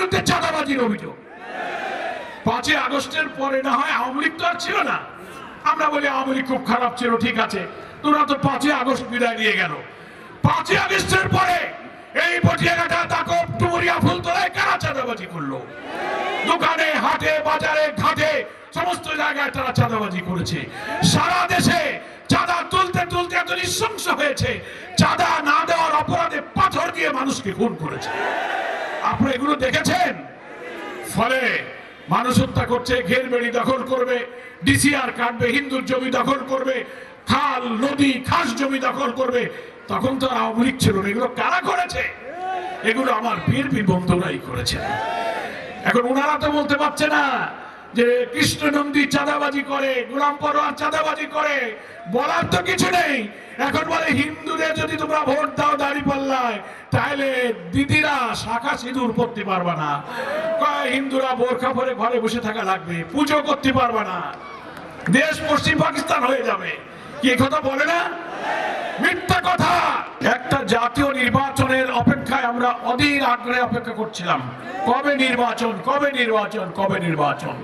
বিরুদ্ধে চাঁদাবাজির অভিযোগ। 5ই আগস্টের পরে না হয় আওয়ামী লীগ তো আর ছিল না, আমরা বলি আওয়ামী লীগ খুব খারাপ ছিল, ঠিক আছে, তোরা তো 5ই আগস্ট বিদায় নিয়ে গেল। 5ই আগস্টের পরে এই পটিয়াঘাটা, তাকব, ডুমুরিয়া, ফুলতলায় কারা চাঁদাবাজি করলো? দোকানে, হাটে, বাজারে, ঘাটে সমস্ত জায়গায় তারা চাঁদাবাজি করেছে। সারা দেশে চাঁদা তুলতে তুলতে এত নৃশংস হয়েছে, চাঁদা না দেওয়ার অপরাধে পাথর দিয়ে মানুষকে খুন করেছে। আপনি এগুলো দেখেছেন? ফলে মানুষ হত্যা করছে, ঘেরবেড়ি দখল করবে, ডিসিআর কাটবে, হিন্দুর জমি দখল করবে, খাল, নদী, খাস জমি দখল করবে। তখন তো আওয়ামী লীগ ছিল না। এগুলো কারা করেছে? এগুলো আমার বিএনপি বন্ধুরাই করেছে। এখন ওনারা তো বলতে পারছে না যে কৃষ্ণনন্দী চাঁদাবাজি করে, গোলাম পরোয়ার চাঁদাবাজি করে, বলার তো কিছু নেই। এখন বলে হিন্দুদের যদি তোমরা ভোট দাও দাঁড়িপাল্লায়, তাহলে দিদিরা শাখা সিঁদুর পরতে পারবে না, হিন্দুরা বোরখা পরে ঘরে বসে থাকা লাগবে, পুজো করতে পারবে না, দেশ পশ্চিম পাকিস্তান হয়ে যাবে। কি এই কথা বলে না? মিথ্যা কথা। একটা জাতীয় নির্বাচনের অপেক্ষায় আমরা অধীর আগ্রহে অপেক্ষা করছিলাম, কবে নির্বাচন, কবে নির্বাচন, কবে নির্বাচন।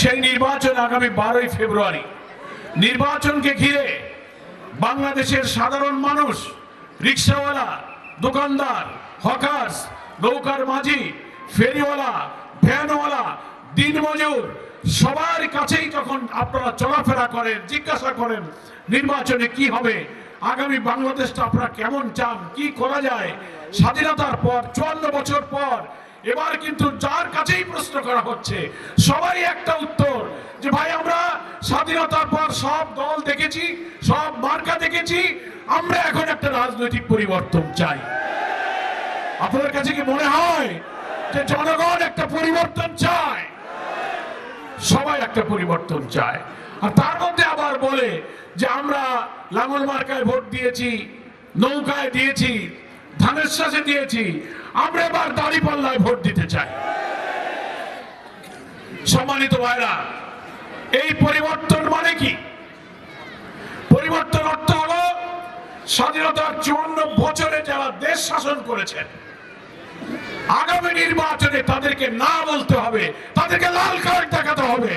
সেই নির্বাচন আগামী 12ই ফেব্রুয়ারি। নির্বাচনকে ঘিরে বাংলাদেশের সাধারণ মানুষ, রিক্সাওয়ালা, দোকানদার, হকার্স, নৌকার মাঝি, ফেরিওয়ালা, ভ্যানওয়ালা, দিনমজুর সবার কাছেই যখন আপনারা চলাফেরা করেন, জিজ্ঞাসা করেন নির্বাচনে কি হবে, আগামী বাংলাদেশটা আপনারা কেমন চান, কি করা যায়, স্বাধীনতার পর 54 বছর পর এবার কিন্তু যার কাছেই প্রশ্ন করা হচ্ছে সবাই একটা উত্তর, যে ভাই আমরা স্বাধীনতার পর সব দল দেখেছি, সব মার্কা দেখেছি, আমরা এখন একটা রাজনৈতিক পরিবর্তন চাই। আপনাদের কাছে কি মনে হয় যে জনগণ একটা পরিবর্তন চায়? সবাই একটা পরিবর্তন চায়। আর তার মধ্যে আবার বলে যে আমরা লাঙল মার্কায় ভোট দিয়েছি, নৌকায় দিয়েছি, ধানের শীষে দিয়েছি, আমরা এবার দাঁড়িপাল্লায় ভোট দিতে চাই। সম্মানিত ভাইরা, এই পরিবর্তন মানে কি? পরিবর্তন অর্থ হলো স্বাধীনতার 54 বছরে যারা দেশ শাসন করেছেন, আগামী নির্বাচনে তাদেরকে না বলতে হবে, তাদেরকে লাল কার্ড দেখাতে হবে।